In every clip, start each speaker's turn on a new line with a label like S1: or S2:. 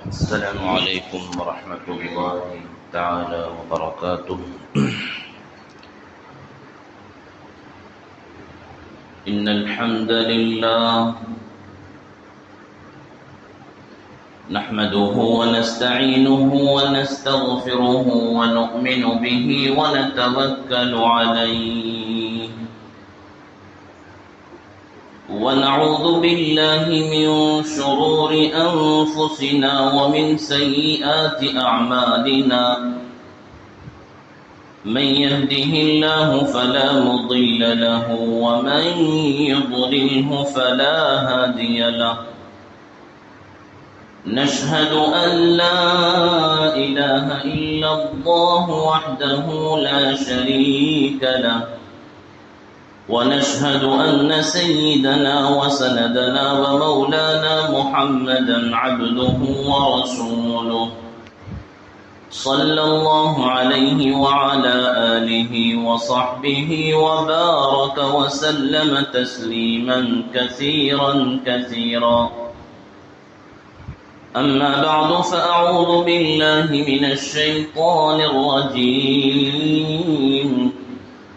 S1: السلام عليكم ورحمة الله تعالى وبركاته. إن الحمد لله نحمده ونستعينه ونستغفره ونؤمن به ونتوكل عليه ونعوذ بالله من شرور أنفسنا ومن سيئات أعمالنا. من يهده الله فلا مضل له ومن يضلله فلا هادي له. نشهد أن لا إله إلا الله وحده لا شريك له، ونشهد أن سيدنا وسندنا ومولانا محمدا عبده ورسوله، صلى الله عليه وعلى آله وصحبه وبارك وسلم تسليما كثيرا كثيرا. أما بعد فأعوذ بالله من الشيطان الرجيم.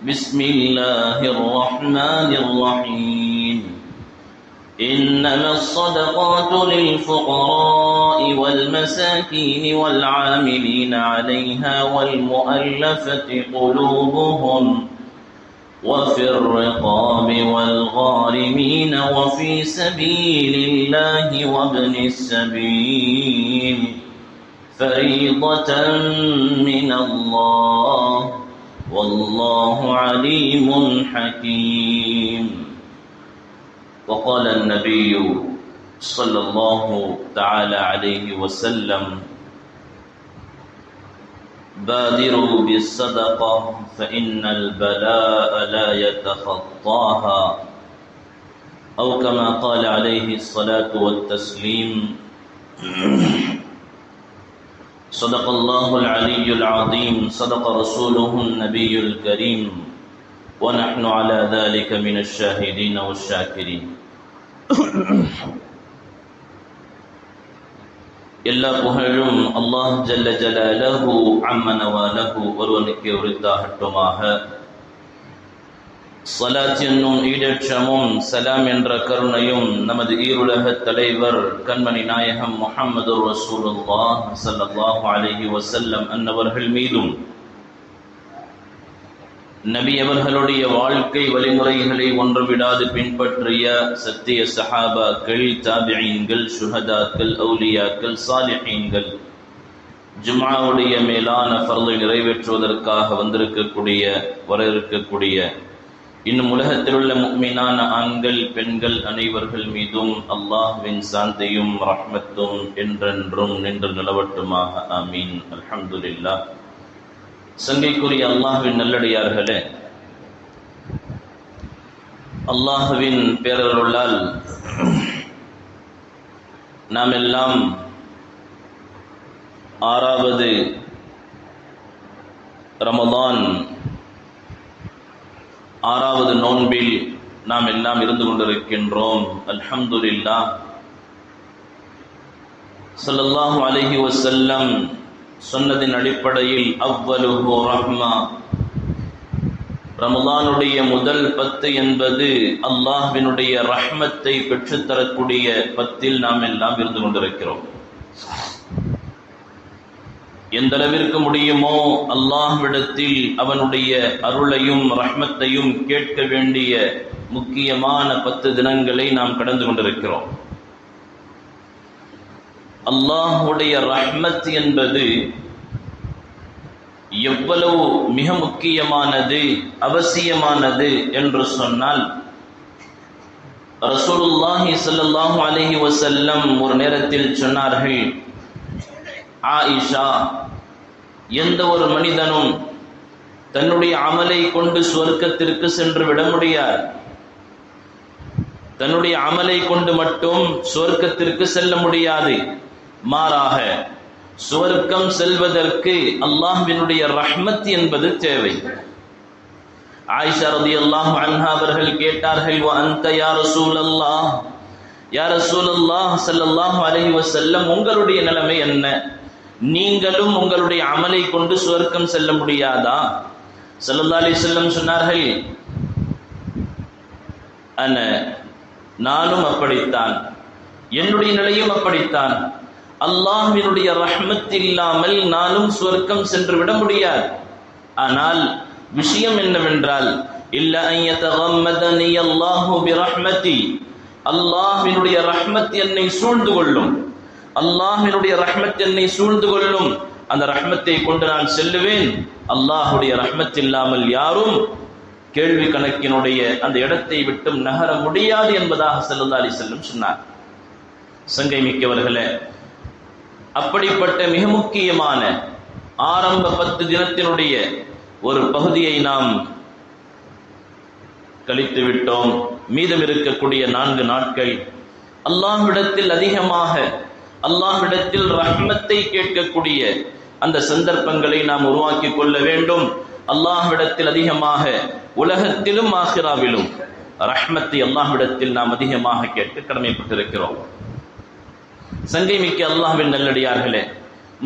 S1: بسم الله الرحمن الرحيم. إنما الصدقات للفقراء والمساكين والعاملين عليها والمؤلفة قلوبهم وفي الرقاب والغارمين وفي سبيل الله وابن السبيل فريضة من الله والله عليم حكيم. وقال النبي صلى الله تعالى عليه وسلم: بادروا بالصدقة فإن البلاء لا يتخطاها، أو كما قال عليه الصلاة والتسليم. صدق الله العلي العظيم، صدق رسوله النبي الكريم، ونحن على ذلك من الشاهدين والشاكرين. எல்லா புகழும் அல்லாஹ் ஜல்ல ஜலாலஹு அம்ம நவாலஹு ஒருவனுக்கே உரித்தாகட்டுமாக. ஸலாத் என்னும் ஈடேற்றமும் சலாம் என்ற கருணையும் நமது ஈருலக தலைவர் கண்மணி நாயகம் முஹம்மது ரசூலுல்லாஹ் ஸல்லல்லாஹு அலைஹி வஸல்லம் அன்னவர்கள் மீதும், நபி அவர்களுடைய வாழ்க்கை வழிமுறைகளை ஒன்றுவிடாது பின்பற்றிய சத்திய சஹாபாக்கள், தாபிஈன்கள், சுஹதாக்கள், அவுலியாக்கள், சாலிஹீன்கள், ஜும்ஆவுடைய மேலான ஃபர்லை நிறைவேற்றுவதற்காக வர இருக்கக்கூடிய இன்னும் உலகத்தில் உள்ள முஃமினான ஆண்கள் பெண்கள் அனைவர்கள் மீதும் அல்லாஹ்வின் சாந்தியும் ரஹ்மத்தும் என்றென்றும் நின்று நிலவட்டுமாக. ஆமீன். அல்ஹம்துலில்லாஹ். சங்கைக்குரிய அல்லாஹ்வின் நல்லடியார்களே, அல்லாஹ்வின் பேரருளால் நாம் எல்லாம் 6வது ரமதான் 6வது நோன்பில் நாம் எல்லாம் இருந்து கொண்டிருக்கின்றோம். அல்ஹம்துலில்லாஹ். ஸல்லல்லாஹு அலைஹி வஸல்லம் சொன்னதின் அடிப்படையில் அவ்வலுஹு ரஹ்மா, ரமலானுடைய முதல் 10 என்பது அல்லாஹ்வினுடைய ரஹ்மத்தை பெற்றுத்தரக்கூடிய 10 நாம் எல்லாம் இருந்து கொண்டிருக்கிறோம். எந்த அளவிற்கு முடியுமோ அல்லாஹ்விடத்தில் அவனுடைய அருளையும் ரஹ்மத்தையும் கேட்க வேண்டிய முக்கியமான 10 தினங்களை நாம் கடந்து கொண்டிருக்கிறோம். அல்லாஹ்வுடைய ரஹ்மத் என்பது எவ்வளவு மிக முக்கியமானது, அவசியமானது என்று சொன்னால், ரசூலுல்லாஹி ஸல்லல்லாஹு அலைஹி வஸல்லம் ஒரு நேரத்தில் சொன்னார்கள்: ஆயிஷா, எந்த ஒரு மனிதனும் தன்னுடைய அமலை கொண்டு சுவர்க்கத்திற்கு சென்று விட முடியாது. தன்னுடைய அமலை கொண்டு மட்டும் சுவர்க்கத்திற்கு செல்ல முடியாது. மாறாக சுவர்க்கம் செல்வதற்கு அல்லாஹ்வினுடைய ரஹ்மத் என்பது தேவை. ஆயிஷா ரலியல்லாஹு அன்ஹா அவர்கள் கேட்டார்கள், வ அன்த யா ரசூலல்லாஹ், யா ரசூலுல்லாஹ் ஸல்லல்லாஹு அலைஹி வஸல்லம், உங்களுடைய நிலைமை என்ன? நீங்களும் உங்களுடைய அமலை கொண்டு சுவர்க்கம் செல்ல முடியாதா? ஸல்லல்லாஹு அலைஹி வஸல்லம் சொன்னார்கள், நானும் அப்படித்தான், என்னுடைய நிலையும் அப்படித்தான். அல்லாஹ்வினுடைய ரஹ்மத் இல்லாமல் நானும் சுவர்க்கம் சென்று விட முடியாது. ஆனால் விஷயம் என்னவென்றால், இல்ல அன் யதகம்மதனி அல்லாஹு பிரஹ்மதி, அல்லாஹ்வினுடைய ரஹ்மத் என்னை சூழ்ந்து கொள்ளும், அல்லாஹ்வினுடைய ரஹ்மத் என்னை சூழ்ந்து கொள்ளும். அந்த ரஹ்மத்தை கொண்டு நான் செல்லுவேன். அல்லாஹ்வுடைய ரஹ்மத் இல்லாமல் யாரும் கேள்வி கணக்கினுடைய அந்த இடத்தை விட்டும் நகர முடியாது என்பதாக ஸல்லல்லாஹு அலைஹி வஸல்லம் சொன்னார். சங்கை மிக்கவர்களே, அப்படிப்பட்ட மிக முக்கியமான ஆரம்ப 10 தினத்தினுடைய ஒரு பகுதியை நாம் கழித்து விட்டோம். மீதம் இருக்கக்கூடிய 4 நாட்கள் அல்லாஹ்விடத்தில் அதிகமாக அல்லாஹ்விடத்தில் ரஹ்மத்தை கேட்கக்கூடிய அந்த சந்தர்ப்பங்களை நாம் உருவாக்கி கொள்ள வேண்டும். அல்லாஹ்விடத்தில் அதிகமாக உலகத்திலும் ஆখিরাவிலும் ரஹ்மத்தை அல்லாஹ்விடத்தில் நாம் அதிகமாக கேட்க கடமைப்பட்டிருக்கிறோம். சங்கை மிக்க அல்லாஹ்வின் நல்லடியார்களே,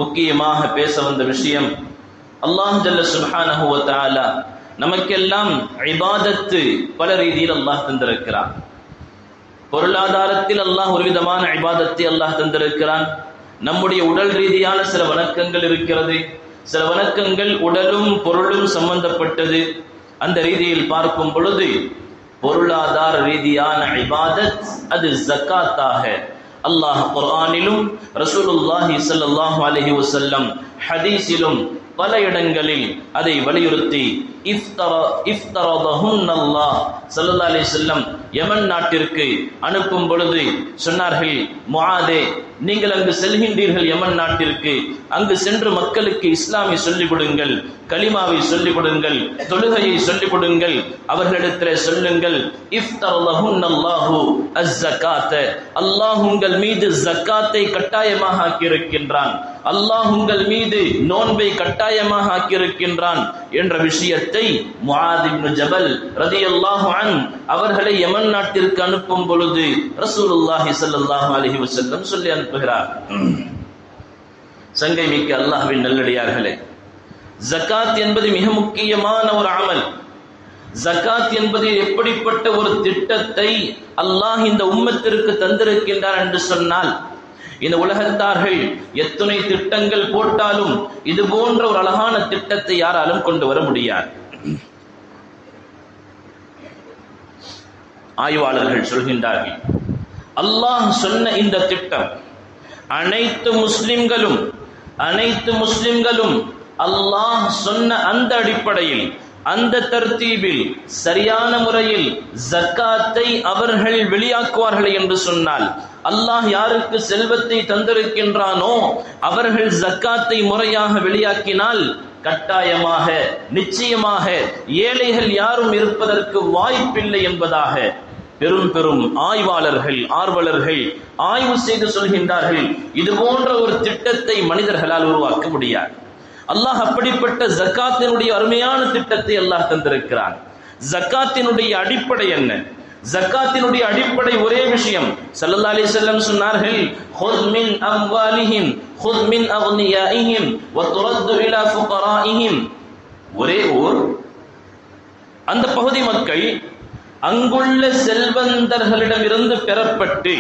S1: முக்கியமாக பேச வந்த விஷயம், அல்லாஹ் ஜல்ல சுப்ஹானஹு வ தஆலா நமக்கெல்லாம் இபாதத்து பல ரீதியில் அல்லாஹ் தந்திருக்கிறான். பொருளாதாரத்தில் அல்லாஹ் ஒரு விதமான இபாதத்தை அல்லாஹ் தந்திருக்கிறான். நம்முடைய உடல் ரீதியான சில வணக்கங்கள் இருக்கிறது. சில வணக்கங்கள் உடலும் பொருளும் சம்பந்தப்பட்டது. அந்த ரீதியில் பார்க்கும் பொழுது பொருளாதார ரீதியான இபாதத் அது ஜக்காத்தாக அல்லாஹ் குர்ஆனிலும் ரசூலுல்லாஹி ஸல்லல்லாஹு அலைஹி வஸல்லம் ஹதீஸிலும் பல இடங்களில் அதை வலியுறுத்தி இஃப்தரதஹுன்னல்லாஹ் ஸல்லல்லாஹு அலைஹி வஸல்லம் யமன் நாட்டிற்கு அனுப்பும் பொழுது சொன்னார்கள், முஆதே, நீங்கள் அங்கு செல்கின்றீர்கள் யமன் நாட்டிற்கு, அங்கு சென்று மக்களுக்கு இஸ்லாமை சொல்லிக் கொடுங்கள், கலிமாவை சொல்லிக் கொடுங்கள், தொழுகையை சொல்லிக் கொடுங்கள், அவர்களிடத்தில் சொல்லுங்கள், இஃப்தரதஹுன்னல்லாஹு அஸ்ஸகாத்த, அல்லாஹ் உங்கள் மீது ஜக்காத்தை கட்டாயமாக ஆக்கியிருக்கின்றான், அல்லாஹ் உங்கள் மீது நோன்பை கட்டாயமாக ஆக்கியிருக்கின்றான் என்ற விஷயத்தை முஆத் இப்னு ஜபல் ரலியல்லாஹு அன்ஹு அவர்களை யமன் நாட்டிற்கு அனுப்பும் பொழுது ரசூலுல்லாஹி ஸல்லல்லாஹு அலைஹி வஸல்லம் சொல்லி அனுப்புகிறார். சங்கை மிக்க அல்லாஹ்வின் நல்லடியார்களே, ஜகாத் என்பது மிக முக்கியமான ஒரு அமல். ஜகாத் என்பது எப்படிப்பட்ட ஒரு திட்டத்தை அல்லாஹ் இந்த உம்மத்திற்கு தந்திருக்கின்றார் என்று சொன்னால், இந்த உலகத்தார்கள் எத்தனை திட்டங்கள் போட்டாலும் இது போன்ற ஒரு அழகான திட்டத்தை யாராலும் கொண்டு வர முடியாது. ஆய்வாளர்கள் சொல்கின்றார்கள், அல்லாஹ் சொன்ன இந்த திட்டம் அனைத்து முஸ்லிம்களும் அல்லாஹ் சொன்ன அந்த அடிப்படையில், அந்த தர்த்தீபில், சரியான முறையில் ஜக்காத்தை அவர்கள் வெளியாக்குவார்கள் என்று சொன்னால், அல்லாஹ் யாருக்கு செல்வத்தை தந்திருக்கின்றானோ அவர்கள் ஜக்காத்தை முறையாக வெளியாக்கினால் கட்டாயமாக நிச்சயமாக ஏழைகள் யாரும் இருப்பதற்கு வாய்ப்பில்லை என்பதாக பெரும் ஆய்வாளர்கள், ஆர்வலர்கள் ஆய்வு செய்து சொல்கின்றார்கள். இது போன்ற ஒரு திட்டத்தை மனிதர்களால் உருவாக்க முடியாது. அல்லாஹ் அப்படிப்பட்ட ஜக்காத்தினுடைய அருமையான திட்டத்தை அல்லாஹ் தந்திருக்கிறான். ஜக்காத்தினுடைய அடிப்படை என்ன? ஜக்காத்தினுடைய அடிப்படை ஒரே விஷயம். ஸல்லல்லாஹு அலைஹி வஸல்லம் சொன்னார்கள், "ஹுஸ் மின் அம்வாலிஹிம் ஹுஸ் மின் அக்னியாஇஹிம் வ துரது இலா ஃபுகராஇஹிம்." ஒரே ஊர், அந்த பகுதி மக்கள் அங்குள்ள செல்வந்தர்களிடமிருந்து பெறப்பட்டு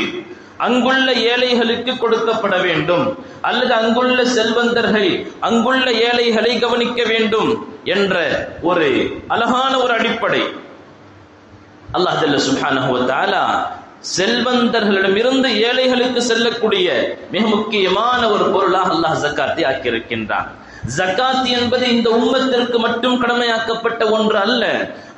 S1: அங்குள்ள ஏழைகளுக்கு கொடுக்கப்பட வேண்டும், அல்லது அங்குள்ள செல்வந்தர்கள் அங்குள்ள ஏழைகளை கவனிக்க வேண்டும் என்ற ஒரு அழகான ஒரு அடிப்படை. அல்லாஹ் ஜல்ல சுப்ஹானஹு வ தஆலா செல்வந்தர்களிடமிருந்து ஏழைகளுக்கு செல்லக்கூடிய மிக முக்கியமான ஒரு பொருளாக அல்லாஹ் ஜக்காத்தை ஆக்கியிருக்கின்றான். ஜக்காத் என்பது இந்த உம்மத்திற்கு மட்டும் கடமையாக்கப்பட்ட ஒன்று அல்ல.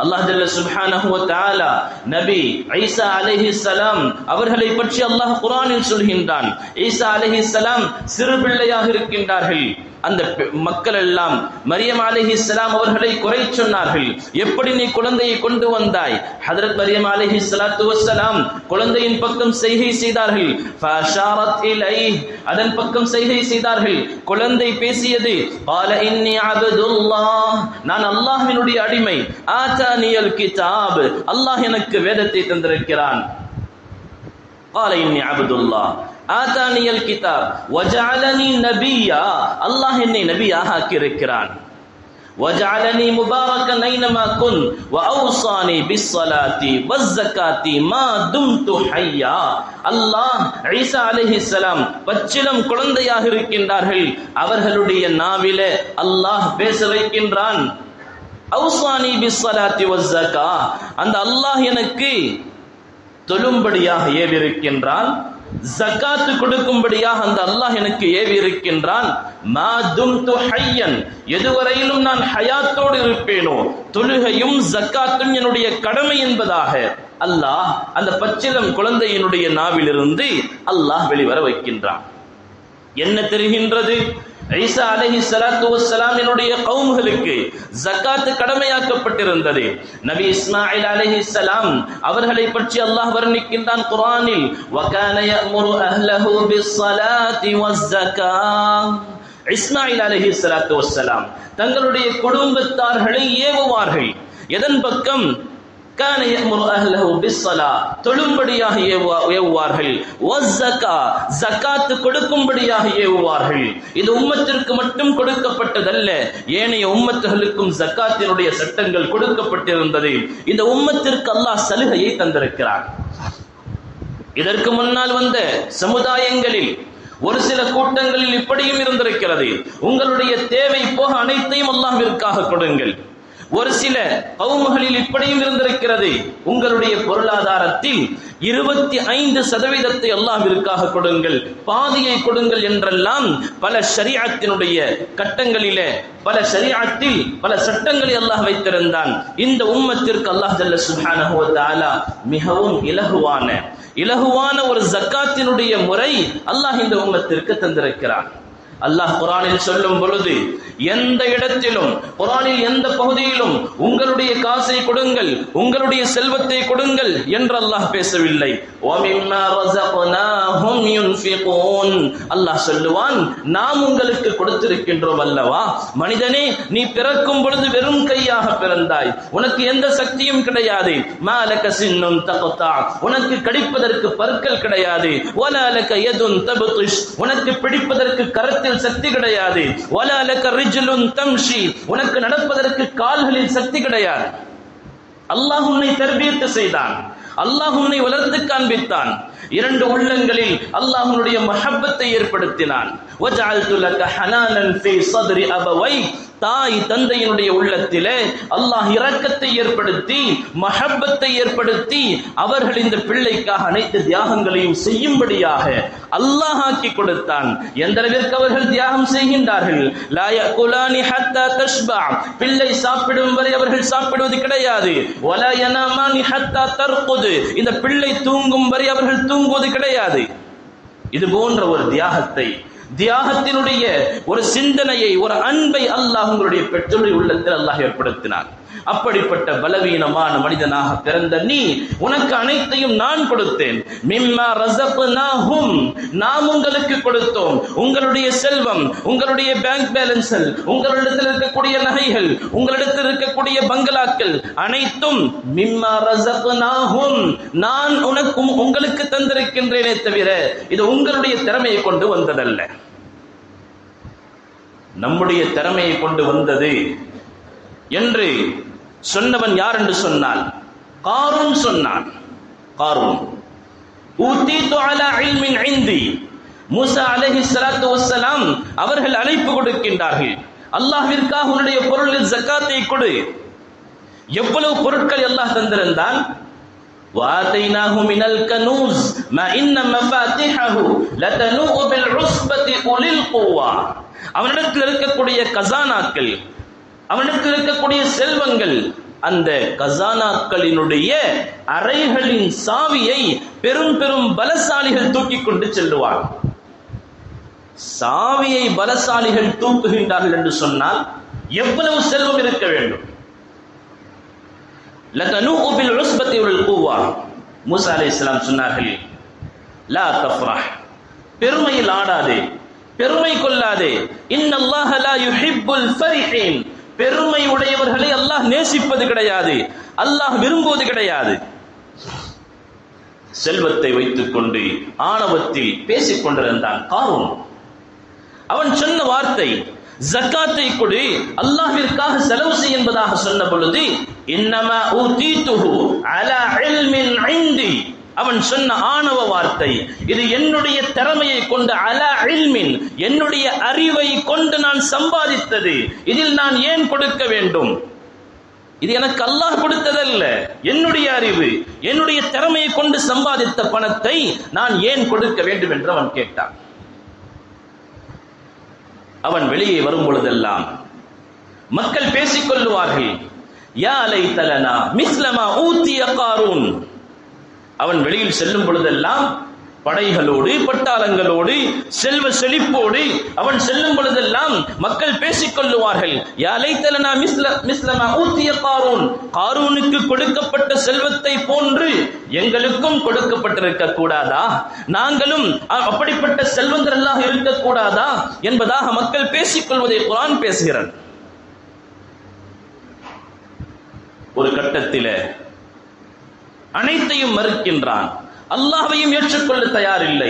S1: அல்லாஹ் ஜல்ல சுப்ஹானஹு வ தஆலா நபி ஈசா அலைஹிஸ்ஸலாம் அவர்களை பற்றி அல்லாஹ் குர்ஆனில் சொல்கின்றான். ஈசா அலைஹிஸ்ஸலாம் சிறு பிள்ளையாக இருக்கின்றார்கள். அந்த மக்கள் எல்லாம் மரியம் அலைஹிஸ்ஸலாம் அவர்களை குறை சொன்னார்கள். எப்படி நீ குழந்தையை கொண்டு வந்தாய்? ஹஜ்ரத் மரியம் அலைஹிஸ்ஸலாத்து வஸ்ஸலாம் குழந்தையின் பக்கம் செய்கை செய்தார்கள். ஃபஅஷாரத் இலைஹி, அதன் பக்கம் செய்கை செய்தார்கள். குழந்தை பேசியது, قال إني عبد الله, நான் அல்லாஹ்வினுடைய அடிமை. ஆதானியல் கிதாப், அல்லாஹ் எனக்கு வேதத்தை தந்திருக்கிறான். قال إني عبد الله آتاني الكتاب وجعلني نبيا அல்லாஹ் என்னை நபியாக ஆக்கியிருக்கிறான். وجعلني مباركا أينما كنت وأوصاني بالصلاة والزكاة ما دمت حيا. அல்லாஹ் ஈசா அலைஹிஸ்ஸலாம் பச்சிளம் குழந்தையாக இருக்கின்றார்கள், அவர்களுடைய நாவிலே அல்லாஹ் பேச வைக்கின்றான். அவுசானி பிஸ்ஸலாத்தி வஸ்ஸகா, அந்த அல்லாஹ் எனக்கு தொழும்படியாக ஏவிருக்கின்றான், ஜகாத்து கொடுக்கும்படியாக அந்த அல்லாஹ் எனக்கு ஏவி இருக்கின்றான். மா தும்து ஹய்யன், எதுவரையிலும் நான் ஹயாத்தோடு இருப்பேனோ தொழுகையும் ஜகாத்தும் என்னுடைய கடமை என்பதாக அல்லாஹ் அந்த பச்சிளம் குழந்தையினுடைய நாவிலிருந்து அல்லாஹ் வெளிவர வைக்கின்றான். என்ன தெரிகின்றது? ஈசா அலைஹிஸ்ஸலாத்து வஸ்ஸலாமினுடைய கவும்களுக்கு ஜகாத் கடமையாக்கப்பட்டிருந்தது. நபி இஸ்மாயில் அலைஹிஸ்ஸலாம் அவர்களை பற்றி அல்லாஹ் வர்ணிக்கின்றான் குர்ஆனில், வகான யஅமுரு அஹ்லஹு பிஸ்ஸலாத்தி வஸ்ஸகா. இஸ்மாயில் அலைஹிஸ்ஸலாத்து வஸ்ஸலாம் தங்களுடைய குடும்பத்தார்களை ஏவுவார்கள். எதன் பக்கம்? கான யஅமுரு அஹ்லஹு பிஸ்ஸலா, தொழும்படியாக ஏவுவார்கள். வஸ்ஸகா, ஜகாத் கொடுக்கும்படியாக ஏவுவார்கள். இது உம்மத்திற்கு மட்டும் கொடுக்கப்பட்டதல்ல, ஏனைய உம்மத்துகளுக்கும் ஜகாத்தினுடைய சட்டங்கள் கொடுக்கப்பட்டிருந்தது. இந்த உம்மத்திற்கு அல்லாஹ் சலுகையை தந்திருக்கிறார். இதற்கு முன்னால் வந்த சமுதாயங்களில் ஒரு சில கூட்டங்களில் இப்படியும் இருந்திருக்கிறது, உங்களுடைய தேவை போக அனைத்தையும் அல்லாஹ்விற்காக கொடுங்கள். ஒரு சில கவும்களில் இப்படியும் இருந்திருக்கிறது, உங்களுடைய பொருளாதாரத்தில் 25% அல்லாஹ்விற்காக கொடுங்கள், பாதியை கொடுங்கள் என்றெல்லாம் பல ஷரீஅத்தினுடைய கட்டங்களிலே பல ஷரீஅத்தில் பல சட்டங்களை அல்லாஹ் வைத்திருந்தான். இந்த உம்மத்திற்கு அல்லாஹ் ஜல்ல சுப்ஹானஹு வ தஆலா மிகவும் இலகுவான ஒரு ஜக்காத்தினுடைய முறை அல்லாஹ் இந்த உம்மத்திற்கு தந்திருக்கிறான். அல்லாஹ் குர்ஆனில் சொல்லும் பொழுது, எந்த இடத்திலும் குர்ஆனில் எந்த பகுதியிலும் உங்களுடைய காசை கொடுங்கள், உங்களுடைய செல்வத்தை கொடுங்கள் என்று அல்லாஹ் பேசவில்லை. வமிம்மா ரஸக்னாஹும் யுன்ஃபிகூன், அல்லாஹ் சொல்லுவான், நாம் உங்களுக்கு கொடுத்திருக்கின்றோம் அல்லவா. மனிதனே, நீ பிறக்கும் பொழுது வெறும் கையாக பிறந்தாய், உனக்கு எந்த சக்தியும் கிடையாது. மாலக சின்னுன் தக்தா, உனக்கு கடிப்பதற்கு பற்கள் கிடையாது. வலலக யதுன் தப்திஷ், உனக்கு பிடிப்பதற்கு கரத்தில் சக்தி கிடையாது. வலலக ரிஜ்லுன் தம்ஷி, உனக்கு நடப்பதற்கு கால்களில் சக்தி கிடையாது. அல்லாஹ் உன்னை தர்பியத் செய்தான், அல்லாஹ் உன்னை வளர்த்து காண்பித்தான். இரண்டு உள்ளங்களில் அல்லாஹ்வுடைய மஹப்பத்தை ஏற்படுத்தினான். வஜஅல்து லக ஹனானன் ஃபீ ஸத்ரி அபவை, தாய் தந்தையினுடைய உள்ளத்திலே அல்லாஹ் இரக்கத்தை ஏற்படுத்தி மஹப்பத்தை ஏற்படுத்தி அவர்கள் இந்த பிள்ளைக்காக அனைத்து தியாகங்களையும் செய்யும்படியாக அல்லாஹ் ஆக்கி கொடுத்தான். எந்த அளவிற்கு அவர்கள் தியாகம் செய்கின்றார்கள்? லா யகுலானி ஹத்தா தஷ்பா, பிள்ளை சாப்பிடும் வரை அவர்கள் சாப்பிடுவது கிடையாது. வலா யனாமானி ஹத்தா தர்குது, இந்த பிள்ளை தூங்கும் வரை அவர்கள் தூங்குவது கிடையாது. இது போன்ற ஒரு தியாகத்தினுடைய ஒரு சிந்தனையை, ஒரு அன்பை அல்லாஹ் உங்களுடைய பெற்றோருடைய உள்ளத்தில் அல்லாஹ் ஏற்படுத்தினார். அப்படிப்பட்ட பலவீனமான மனிதனாக பிறந்த நீ, உனக்கு அனைத்தையும் நான் கொடுத்தேன். மிம்மா ரஸக்னாஹும், நாம் உங்களுக்கு கொடுத்தோம். உங்களுடைய செல்வம், உங்களுடைய பேங்க் பேலன்ஸ்கள், உங்களிடத்தில் இருக்கக்கூடிய நகைகள், உங்களிடத்தில் இருக்கக்கூடிய பங்களாக்கள் அனைத்தும் மிம்மா ரஸக்னாஹும், நான் உங்களுக்கு தந்திருக்கின்றேனே தவிர இது உங்களுடைய திறமையை கொண்டு வந்ததல்ல. நம்முடைய திறமையை கொண்டு வந்தது என்று சொன்னவன் யார் என்று சொன்னால் காரூன் சொன்னான். காரூன் ஊதீது அலா இல்மின் இந்தி, மூசா அலைஹிஸ்ஸலாத்து வஸ்ஸலாம் அவர்கள் அழைப்பு கொடுக்கின்றார்கள், அல்லாஹ்விற்காக உன்னுடைய பொருளில் ஜகாத்தை கொடு. எவ்வளவு பொருட்கள் அல்லாஹ் தந்திருந்தான். وآتيناه من الكنوز ما إن مفاتحه لتنوء بالعصبة أولي القوة, அவனிடத்தில் இருக்கக்கூடிய கசானாக்கள், அவனுக்கு இருக்கக்கூடிய செல்வங்கள், அந்த கசானாக்களினுடைய அறைகளின் சாவியை பெரும் பெரும் பலசாலிகள் தூக்கிக் கொண்டு செல்லுவார். சாவியை பலசாலிகள் தூக்குகின்றார்கள் என்று சொன்னால் எவ்வளவு செல்வம் இருக்க வேண்டும்? லதனூஉ பில் உஸ்பத்தி வல் குவா, மூசா அலைஹிஸ்ஸலாம் சொன்னார்கள், லா தஃப்ரஹ், பெருமையில் ஆடாதே, பெருமை கொள்ளாதே. இன்னல்லாஹ லா யுஹிப்புல் ஃபரிஹீன், பெருமை உடையவர்களை அல்லாஹ் நேசிப்பது கிடையாது, அல்லாஹ் விரும்புவது கிடையாது. செல்வத்தை வைத்துக் கொண்டு ஆணவத்தில் பேசிக் கொண்டிருந்தான் காரூன். அவன் சொன்ன வார்த்தை, ஜக்காத்தை கொடு, அல்லாஹ்விற்காக செலவு செய் என்பதாக சொன்ன பொழுது, இன்னமா ஊதீதுஹு அலா இல்மின் இன்தி, அவன் சொன்ன ஆணவ வார்த்தை, இது என்னுடைய திறமையை கொண்டு, அலா இல்மின், என்னுடைய அறிவை கொண்டு நான் சம்பாதித்தது, இதில் நான் ஏன் கொடுக்க வேண்டும்? இது எனக்கு அல்லாஹ் கொடுத்ததல்ல, என்னுடைய அறிவு, என்னுடைய திறமையை கொண்டு சம்பாதித்த பணத்தை நான் ஏன் கொடுக்க வேண்டும் என்று அவன் கேட்டான். அவன் வெளியே வரும் பொழுதெல்லாம் மக்கள் பேசிக் கொள்ளுவார்கள், யா லைதலனா மிஸ்லமா ஊதிய காரூன். அவன் வெளியில் செல்லும் பொழுதெல்லாம் படைகளோடு பட்டாளங்களோடு செல்வ செழிப்போடு அவன் செல்லும் பொழுதெல்லாம் மக்கள் பேசிக் கொள்ளுவார்கள், யா லைதலனா மிஸ்லமா ஊதிய காரூன், காரூனுக்கு கொடுக்கப்பட்ட செல்வத்தை போன்று எங்களுக்கும் கொடுக்கப்பட்டிருக்க கூடாதா, நாங்களும் அப்படிப்பட்ட செல்வந்தர்களாக இருக்கக்கூடாதா என்பதாக மக்கள் பேசிக் கொள்வதை குர்ஆன் பேசுகிறது. ஒரு கட்டத்தில் அனைத்தையும் மறுக்கின்றான், அல்லாஹ்வையும் ஏற்றுக்கொள்ள தயாரில்லை,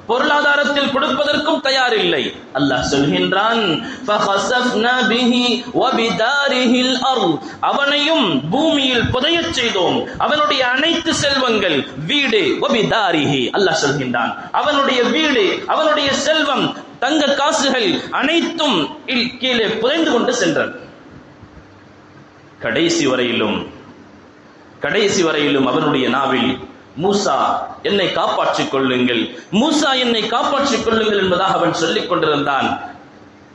S1: பொருளாதாரத்தில் கொடுப்பதற்கும் தயாரில்லை. அல்லாஹ் சொல்கின்றான், ஃபஹஸஃப்னா பிஹி வபிதாரிஹில் அர்த், அவனையும் பூமியில் புதையச் செய்தோம், அவனுடைய அனைத்து செல்வங்கள், வீடு, வபிதாரிஹி, அல்லாஹ் சொல்கின்றான் அவனுடைய வீடு, அவனுடைய செல்வம், தங்க காசுகள் அனைத்தும் கீழே புதைந்து கொண்டு சென்றான். கடைசி வரையிலும் அவனுடைய நாவில், மூசா என்னை காப்பாற்றிக் கொள்ளுங்கள், மூசா என்னை காப்பாற்றிக் கொள்ளுங்கள் என்பதாக அவன் சொல்லிக் கொண்டிருந்தான்.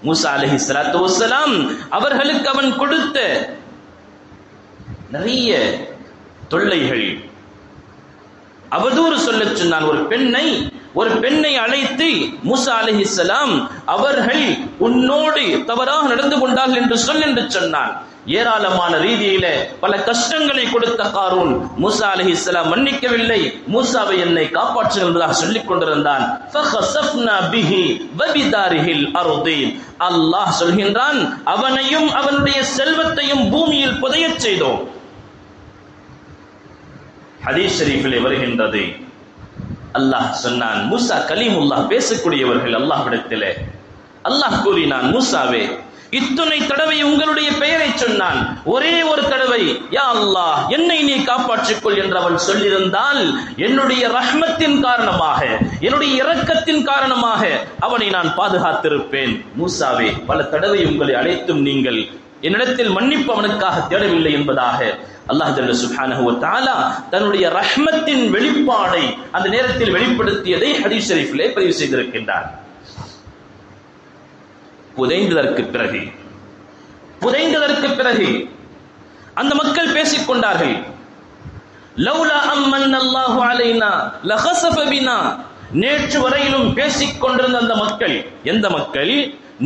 S1: மூசா அலைஹிஸ்ஸலாத்து வஸ்ஸலாம் அவர்களுக்கு அவன் கொடுத்த நிறைய தொல்லைகள், அவதூறு சொல்லச் சொன்னான். ஒரு பெண்ணை அழைத்து, மூசா அலைஹிஸ்ஸலாம் அவர்கள் உன்னோடு தவறாக நடந்து கொண்டார்கள் என்று சொன்னான். ஏராளமான ரீதியில பல கஷ்டங்களை கொடுத்த காரூன் மூசா அலைஹிஸ்ஸலாம் மன்னிக்கவில்லை, மூசாவை என்னை காப்பாற்றுங்கள் என்பதாக சொல்லிக் கொண்டிருந்தான். ஃபஹஸஃப்னா பிஹி வபிதாரிஹில் அர்தி, அல்லாஹ் சொல்கின்றான் அவனையும் அவனுடைய செல்வத்தையும் பூமியில் புதையச் செய்தோம். ஹதீஸ் ஷரீஃபிலே வருகின்றது, அல்லாஹ் சொன்னான், மூசா கலீமுல்லாஹ் பேசக்கூடியவர்கள் அல்லாஹ்விடத்திலே. அல்லாஹ் கூறினான், மூசாவே இத்துணை தடவை உங்களுடைய பெயரை சொன்னான், ஒரே ஒரு தடவை யா அல்லாஹ் என்னை நீ காப்பாற்றிக் கொள் என்று அவன் சொல்லியிருந்தால், என்னுடைய ரஹ்மத்தின் காரணமாக, என்னுடைய இரக்கத்தின் காரணமாக அவனை நான் பாதுகாத்திருப்பேன். மூசாவே பல தடவை உங்களை அழைத்தும் நீங்கள் என்னிடத்தில் மன்னிப்பு அவனுக்காக தேடவில்லை என்பதாக அல்லாஹ் ஜல்ல சுப்ஹானஹு வ தஆலா தன்னுடைய ரஹ்மத்தின் வெளிப்பாடை அந்த நேரத்தில் வெளிப்படுத்தியதை ஹதீஸ் ஷரீஃபிலே பதிவு செய்திருக்கின்றார். புதைந்ததற்கு பிறகு அந்த மக்கள் பேசிக் கொண்டார்கள், லௌலா அம்மன்னல்லாஹு அலைனா லகஸஃப பினா. நேற்று வரையிலும் பேசிக் கொண்டிருந்த அந்த மக்கள், எந்த மக்கள்?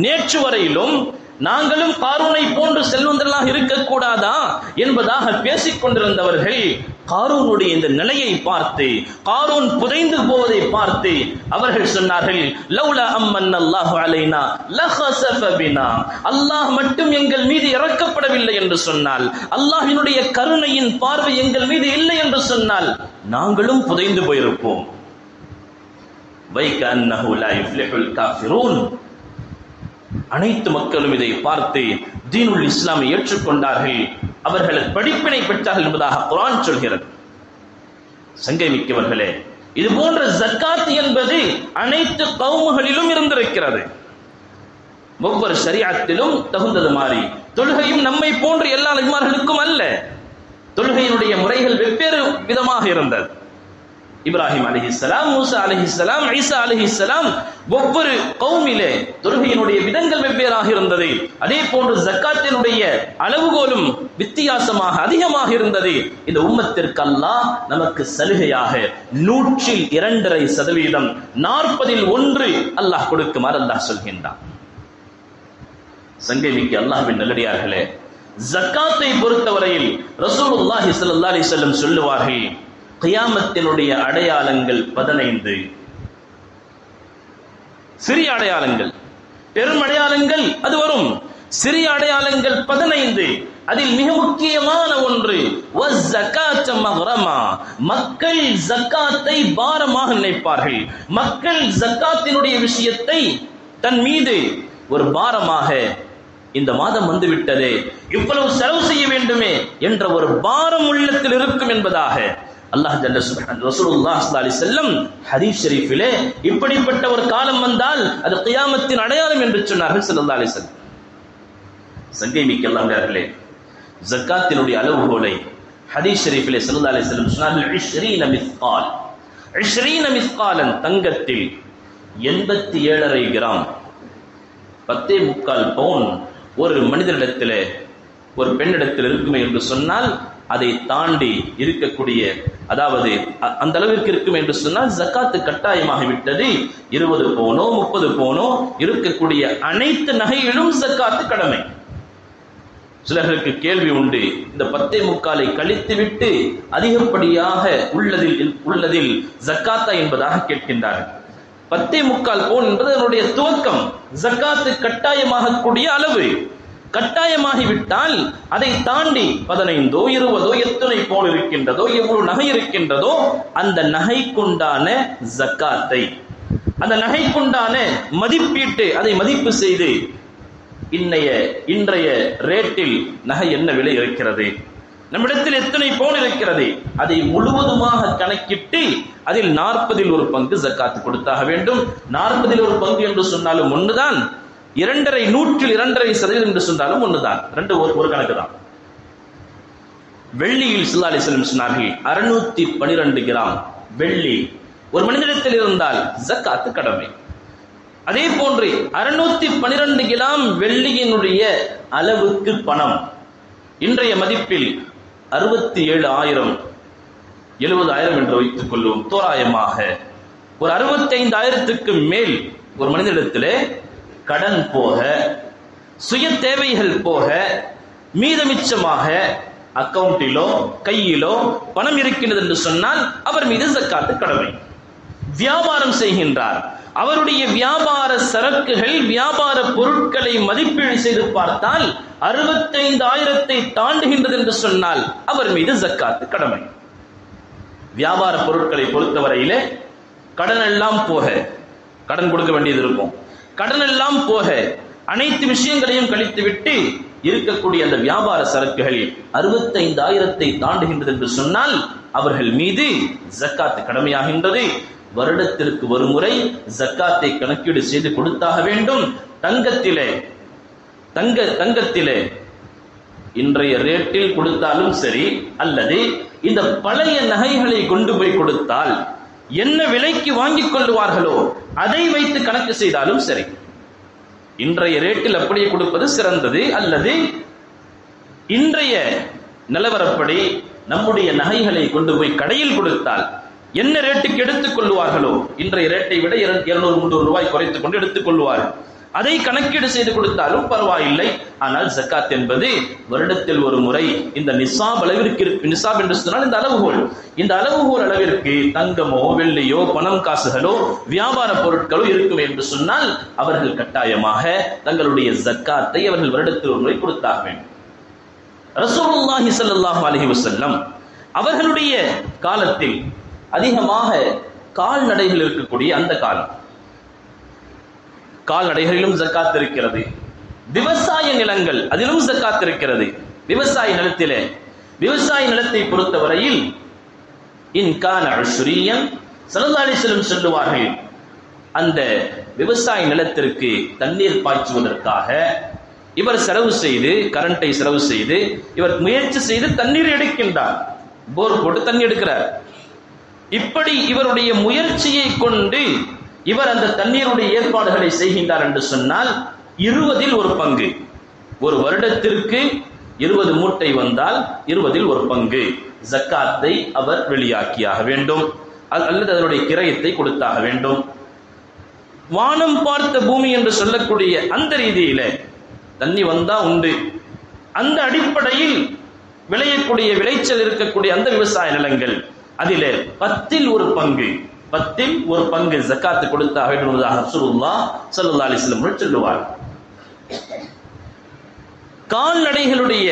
S1: நேற்று வரையிலும் நாங்களும் காரூனை போன்று செல்வந்தர்களாக இருக்கக்கூடாதா என்பதாக பேசிக் கொண்டிருந்தவர்கள் காரூனுடைய இந்த நிலையை பார்த்து, காரூன் புதைந்து போவதை பார்த்து அவர்கள் சொன்னார்கள், லௌலா அம்மன்னல்லாஹு அலைனா லகஸஃப பினா. அல்லாஹ் மட்டும் எங்கள் மீது இறக்கப்படவில்லை என்று சொன்னால், அல்லாஹ்வினுடைய கருணையின் பார்வை எங்கள் மீது இல்லை என்று சொன்னால் நாங்களும் புதைந்து போயிருப்போம். வைகன்னஹு லா யுஃப்லிஹுல் காஃபிரூன். அனைத்து மக்களும் இதை பார்த்து தீனுல் இஸ்லாமை ஏற்றுக்கொண்டார்கள், அவர்கள் படிப்பினை பெற்றார்கள் என்பதாக குர்ஆன் சொல்கிறது. சங்கைமிக்கவர்களே, இது போன்ற ஜக்காத் என்பது அனைத்து கௌமுகளிலும் இருந்திருக்கிறது. ஒவ்வொரு ஷரீஅத்திலும் தகுந்தது மாறி, தொழுகையும் நம்மை போன்ற எல்லா நபிமார்களுக்கும் அல்ல, தொழுகையினுடைய முறைகள் வெவ்வேறு விதமாக இருந்தது. இப்ராஹிம் அலைஹிஸ்ஸலாம், மூசா அலைஹிஸ்ஸலாம், ஈசா அலைஹிஸ்ஸலாம், ஒவ்வொரு கௌமிலே தொழுகையினுடைய விதங்கள் வெவ்வேறாக இருந்தது. அதே போன்று ஜக்காத்தினுடைய அளவுகோலும் வித்தியாசமாக அதிகமாக இருந்தது. இந்த உம்மத்திற்கு அல்லாஹ் நமக்கு சலுகையாக 102.5%, 40% அல்லாஹ் கொடுக்குமாறு அல்லாஹ் சொல்கின்றான். சங்கைமிக்க அல்லாஹ்வின் நல்லடியார்களே, ஜக்காத்தை பொறுத்தவரையில் ரசூலுல்லாஹி ஸல்லல்லாஹு அலைஹி வஸல்லம் சொல்லுவார்கள், கியாமத்தினுடைய அடையாளங்கள் 15. சிறிய அடையாளங்கள், பெரும் அடையாளங்கள் அது வரும். சிறிய அடையாளங்கள் 15. அதில் மிக முக்கியமான ஒன்று வஸ்ஸகாத் மக்ரமா, மக்கள் ஜக்காத்தை பாரமாக நினைப்பார்கள். மக்கள் ஜக்காத்தினுடைய விஷயத்தை தன் மீது ஒரு பாரமாக, இந்த மாதம் வந்துவிட்டதே, இவ்வளவு செலவு செய்ய வேண்டுமே என்ற ஒரு பாரம் உள்ளத்தில் இருக்கும் என்பதாக அல்லாஹ் ஜல்ல சுப்ஹானஹு ரசூலுல்லாஹ் ஸல்லல்லாஹு அலைஹி வஸல்லம் ஹதீஸ் ஷரீஃபிலே இப்படிப்பட்ட ஒரு காலம் வந்தால் அது கியாமத்தின் அடையாளம் என்று சொன்னார்கள் ஸல்லல்லாஹு அலைஹி வஸல்லம். சங்கை மிக்க அல்லாஹ்விலே, ஜக்காத்தினுடைய அளவுகோலை ஹதீஸ் ஷரீஃபிலே ஸல்லல்லாஹு அலைஹி வஸல்லம் சொன்னார்கள் 20 மிஸ்கால், 20 மிஸ்காலன், தங்கத்தில் 87.5 கிராம், 10.25 பவுன் ஒரு மனிதனிடத்திலே ஒரு பெண்ணிடத்தில் இருக்குமே என்று சொன்னால் அதை தாண்டி இருக்கக்கூடிய, அதாவது அந்த அளவிற்கு இருக்கும் என்று சொன்னால் ஜக்காத்து கட்டாயமாகிவிட்டது. 20 பவுனோ 30 பவுனோ இருக்கக்கூடிய அனைத்து நகையிலும் ஜக்காத்து கடமை. சிலர்களுக்கு கேள்வி உண்டு, இந்த 10.25 கழித்து விட்டு அதிகப்படியாக உள்ளதில் ஜக்காத்தா என்பதாக கேட்கின்றார்கள். 10.25 பவுன் என்பது அதனுடைய துவக்கம், ஜக்காத்து கட்டாயமாக கூடிய அளவு. கட்டாயமாகிவிட்டால் அதை தாண்டி 15ஓ 20ஓ எத்தனை பவுன் இருக்கின்றதோ, எவ்வளவு நகை இருக்கின்றதோ, அந்த நகைக்குண்டான ஜக்காத்தை, அந்த நகைக்குண்டான மதிப்பீட்டு, அதை மதிப்பு செய்து இன்றைய ரேட்டில் நகை என்ன விலை இருக்கிறது, நம்மிடத்தில் எத்தனை பவுன் இருக்கிறது, அதை முழுவதுமாக கணக்கிட்டு அதில் 40 ஒரு பங்கு ஜக்காத்து கொடுத்தாக வேண்டும். 40 ஒரு பங்கு என்று சொன்னாலும் ஒன்றுதான், 2.5% என்று சொன்னாலும் ஒன்றுதான், ரெண்டு ஒரு கணக்கு தான். வெள்ளியில் ஸல்லல்லாஹு அலைஹி வஸல்லம் சொன்னார்கள் 612 கிராம் வெள்ளி ஒரு மனிதனிடத்தில் இருந்தால் ஜக்காத்து கடமை. அதே போன்று 612 கிராம் வெள்ளியினுடைய அளவுக்கு பணம் இன்றைய மதிப்பில் 67,000 70,000 என்று வைத்துக் கொள்வோம். தோராயமாக ஒரு 65,000க்கு மேல் ஒரு மனிதனிடத்திலே கடன் போக, சுய தேவைகள் போக, மீதமிச்சமாக அக்கவுண்டிலோ கையிலோ பணம் இருக்கின்றது என்று சொன்னால் அவர் மீது ஜக்காத்து கடமை. வியாபாரம் செய்கின்றார், அவருடைய வியாபார சரக்குகள், வியாபார பொருட்களை மதிப்பீடு செய்து பார்த்தால் 65,000 தாண்டுகின்றது என்று சொன்னால் அவர் மீது ஜக்காத்து கடமை. வியாபார பொருட்களை பொறுத்தவரையிலே கடன் எல்லாம் போக, கடன் கொடுக்க வேண்டியது இருக்கும், கடன் எல்லாம் போக அனைத்து விஷயங்களையும் கழித்துவிட்டு இருக்கக்கூடிய அந்த வியாபார சரக்குகள் 65,000 தாண்டுகின்றது என்று சொன்னால் அவர்கள் மீது ஜக்காத்து கடமையாகின்றது. வருடத்திற்கு ஒரு முறை ஜக்காத்தை கணக்கீடு செய்து கொடுத்தாக வேண்டும். தங்கத்திலே இன்றைய ரேட்டில் கொடுத்தாலும் சரி, அல்லது இந்த பழைய நகைகளை கொண்டு போய் கொடுத்தால் என்ன விலைக்கு வாங்கிக் கொள்வார்களோ அதை வைத்து கணக்கு செய்தாலும் சரி, இன்றைய ரேட்டில் அப்படியே கொடுப்பது சிறந்தது. அல்லது இன்றைய நிலவரப்படி நம்முடைய நகைகளை கொண்டு போய் கடையில் கொடுத்தால் என்ன ரேட்டுக்கு எடுத்துக் கொள்வார்களோ, இன்றைய ரேட்டை விட 200-300 ரூபாய் குறைத்துக் கொண்டு எடுத்துக் கொள்வார்கள், அதை கணக்கீடு செய்து கொடுத்தாலும் பரவாயில்லை. ஆனால் ஜக்காத் என்பது வருடத்தில் ஒரு முறை இந்த நிசாப் அளவிற்கு, நிசாப் என்று சொன்னால் இந்த அளவுகோல் அளவிற்கு தங்கமோ வெள்ளியோ பணம் காசுகளோ வியாபார பொருட்களோ இருக்கும் என்று சொன்னால் அவர்கள் கட்டாயமாக தங்களுடைய ஜக்காத்தை அவர்கள் வருடத்தில் ஒரு முறை கொடுத்தாக வேண்டும். ரசூலுல்லாஹி ஸல்லல்லாஹு அலைஹி வஸல்லம் அவர்களுடைய காலத்தில் அதிகமாக கால்நடைகள் இருக்கக்கூடிய அந்த காலம், கால்நடைகளிலும் ஜக்காத் இருக்கிறது. விவசாய நிலங்கள் அதிலும் ஜக்காத் இருக்கிறது. விவசாய நிலத்தை பொறுத்தவரையில் இன்கான உஷ்ரியன் ஸல்லல்லாஹு அலைஹி வஸல்லம் சொல்லுவார்கள், அந்த விவசாய நிலத்திற்கு தண்ணீர் பாய்ச்சுவதற்காக இவர் செலவு செய்து, கரண்டை செலவு செய்து, இவர் முயற்சி செய்து தண்ணீர் எடுக்கின்றார், போர் போட்டு தண்ணி எடுக்கிறார். இப்படி இவருடைய முயற்சியை கொண்டு இவர் அந்த தண்ணீருடைய ஏற்பாடுகளை செய்கின்றார் என்று சொன்னால் 20 ஒரு பங்கு, ஒரு வருடத்திற்கு 20 மூட்டை வந்தால் 20 ஒரு பங்கு ஜக்காத்தை அவர் வெளியாக்கியாக வேண்டும், அல்லது அதனுடைய கிரயத்தை கொடுத்தாக வேண்டும். வானம் பார்த்த பூமி என்று சொல்லக்கூடிய அந்த ரீதியில தண்ணி வந்தா உண்டு, அந்த அடிப்படையில் விளையக்கூடிய விளைச்சல் இருக்கக்கூடிய அந்த விவசாய நிலங்கள் அதிலே 10 ஒரு பங்கு ஜக்காத்து கொடுத்தாக வேண்டும் என்பதாக ரசூலுல்லாஹ் ஸல்லல்லாஹு அலைஹி வஸல்லம் சொல்லுவார். கால்நடைகளுடைய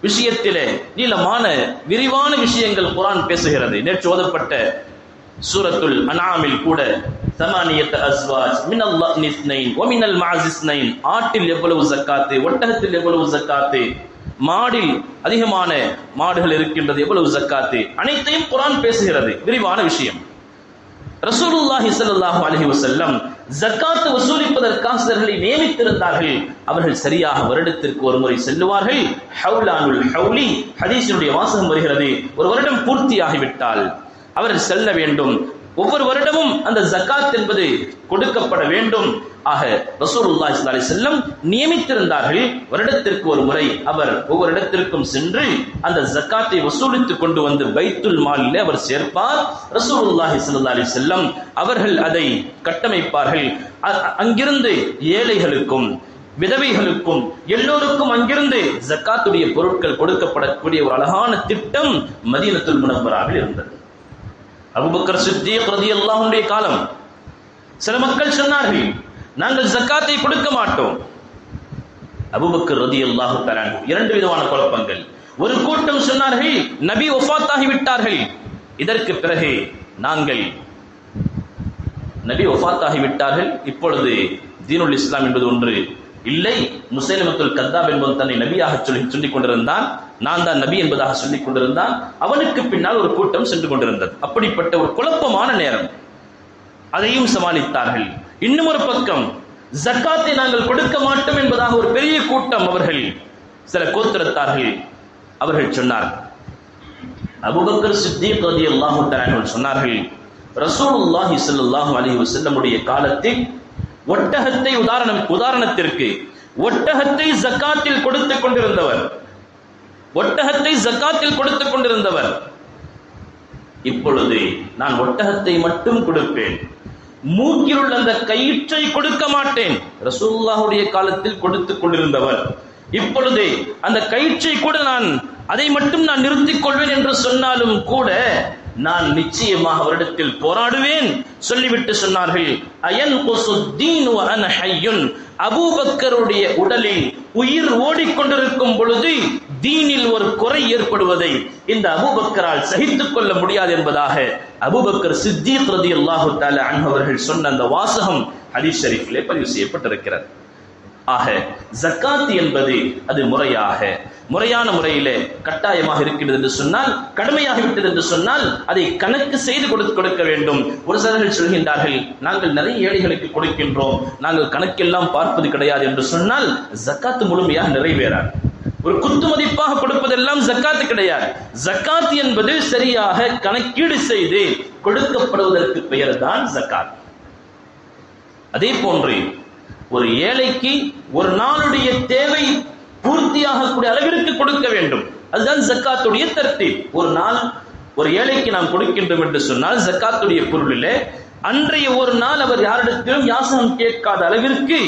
S1: விஷயத்திலே நீளமான விரிவான விஷயங்கள் குர்ஆன் பேசுகிறது. நேற்று ஓதப்பட்ட சூரத்துல் அன்ஆமில் கூட தமானியத் அஸ்வாஜ் மினல் லஹ்னி இஸ்னைன் வ மினல் மஅஸ் இஸ்னைன், ஆட்டில் எவ்வளவு ஜக்காத்து, ஒட்டகத்தில் எவ்வளவு ஜக்காத்து, மாடில் அதிகமான மாடுகள் இருக்கின்றது எவ்வளவு ஜக்காத்து, அனைத்தையும் குர்ஆன் பேசுகிறது. விரிவான விஷயம். ரசூலுல்லாஹி ஸல்லல்லாஹு அலைஹி வஸல்லம் ஜக்காத் வசூலிப்பதற்காக சிலர்களை நியமித்திருந்தார்கள். அவர்கள் சரியாக வருடத்திற்கு ஒரு முறை செல்லுவார்கள். ஹவுலானுல் ஹவுலி ஹதீஸினுடைய வாசகம் வருகிறது. ஒரு வருடம் பூர்த்தியாகிவிட்டால் அவர்கள் செல்ல வேண்டும். ஒவ்வொரு வருடமும் அந்த ஜக்காத் என்பது கொடுக்கப்பட வேண்டும். ஆக ரசூலுல்லாஹி ஸல்லல்லாஹு அலைஹி வஸல்லம் நியமித்திருந்தார்கள். வருடத்திற்கு ஒரு முறை அவர் ஒவ்வொரு இடத்திற்கும் சென்று அந்த ஜக்காத்தை வசூலித்துக் கொண்டு வந்து பைத்துல் மாலிலே அவர் சேர்ப்பார். ரசூலுல்லாஹி ஸல்லல்லாஹு அலைஹி வஸல்லம் அவர்கள் அதை கட்டமைப்பார்கள். அங்கிருந்து ஏழைகளுக்கும் விதவைகளுக்கும் எல்லோருக்கும் அங்கிருந்து ஜக்காத்துடைய பொருட்கள் கொடுக்கப்படக்கூடிய ஒரு அழகான திட்டம் மதீனத்துல் முனவ்வராவில் இருந்தது. அபூபக்கர் சித்தீக் ரலியல்லாஹு அன்ஹுடைய காலம். சில மக்கள் சொன்னார்கள், நாங்கள் ஜக்காத்தை கொடுக்க மாட்டோம். அபூபக்கர் ரலியல்லாஹு தஆலா அன்ஹு இரண்டு விதமான குழப்பங்கள். ஒரு கூட்டம் சொன்னார்கள், நபி வஃபாத்தாகி விட்டார்கள், இதற்கு பிறகு நாங்கள் நபி வஃபாத்தாகி விட்டார்கள், இப்பொழுது தீனுல் இஸ்லாம் என்பது ஒன்று இல்லை. முஸைலமத்துல் கத்தாப் என்பவன் தன்னை நபியாக சொல்லிக் கொண்டிருந்தான், நான் தான் நபி என்பதாக சொல்லிக் கொண்டிருந்தான். அவனுக்கு பின்னால் ஒரு கூட்டம் சென்று கொண்டிருந்தது. அப்படிப்பட்ட ஒரு குழப்பமான நேரம். அதையும் சமாளித்தார்கள். இன்னும் ஒரு பக்கம் ஜக்காத்தை நாங்கள் கொடுக்க மாட்டோம் என்பதாக ஒரு பெரிய கூட்டம், அவர்கள் சில கோத்திரத்தார்கள் அவர்கள் சொன்னார்கள். அபூபக்கர் சித்தீக் ரலியல்லாஹு தஆலா அன்ஹு சொன்னார்கள், ரசூலுல்லாஹி ஸல்லல்லாஹு அலைஹி வஸல்லமுடைய காலத்தில் ஒட்டகத்தை உதாரணத்திற்கு ஒட்டகத்தை ஜக்காத்தில் கொடுத்துக் கொண்டிருந்தவர், ஒட்டகத்தை ஜக்காத்தில் கொடுத்துக் கொண்டிருந்தவர், இப்பொழுது நான் ஒட்டகத்தை மட்டும் கொடுப்பேன், மூக்கில் உள்ள அந்த கயிற்றை கொடுக்க மாட்டேன். ரசூலுல்லாஹுடைய காலத்தில் கொடுத்துக் கொண்டிருந்தவர் இப்பொழுது அந்த கயிற்றை கூட அதை மட்டும் நான் நிறுத்திக் கொள்வேன் என்று சொன்னாலும் கூட நான் நிச்சயமாக அவரிடத்தில் போராடுவேன் சொல்லிவிட்டு சொன்னார்கள், அயன்குசுத்தீன் வ அன ஹய்யுன், அபூபக்கருடைய உடலில் உயிர் ஓடிக்கொண்டிருக்கும் பொழுது தீனில் ஒரு குறை ஏற்படுவதை இந்த அபூபக்கரால் சகித்துக் கொள்ள முடியாது என்பதாக அபூபக்கர் சித்தீக் ரலியல்லாஹு தஆலா அன்ஹு அவர்கள் சொன்ன அந்த வாசகம் ஹதீஸ் ஷரீஃபிலே பதிவு செய்யப்பட்டிருக்கிறது. ஆக ஜக்காத் என்பது அது முறையான முறையிலே கட்டாயமாக இருக்கிறது என்று சொன்னால், கடமையாகிவிட்டது என்று சொன்னால் அதை கணக்கு செய்து கொடுக்க வேண்டும். ஒரு சிலர்கள் சொல்கின்றார்கள், நாங்கள் நிறைய ஏழைகளுக்கு கொடுக்கின்றோம், நாங்கள் கணக்கெல்லாம் பார்ப்பது கிடையாது என்று சொன்னால் ஜக்காத் முழுமையாக நிறைவேறாது. ஒரு குத்து மதிப்பாக கொடுப்பதெல்லாம் ஜக்காத் கிடையாது. ஜக்காத் என்பது சரியாக கணக்கீடு செய்து கொடுக்கப்படுவதற்கு பெயர் தான் ஜக்காத். அதே போன்று ஒரு ஏழைக்கு ஒரு நாளுடைய தேவை பூர்த்தியாகக்கூடிய அளவிற்கு கொடுக்க வேண்டும். அதுதான் ஜக்காத்துடைய தர்த்தீப். ஒரு நாள் ஒரு ஏழைக்கு நாம் கொடுக்கின்றோம் என்று சொன்னால் ஜக்காத்துடைய பொருளிலே அன்றைய ஒரு நாள் அவர் யாரிடத்திலும் யாசகம் கேட்காத அளவிற்கு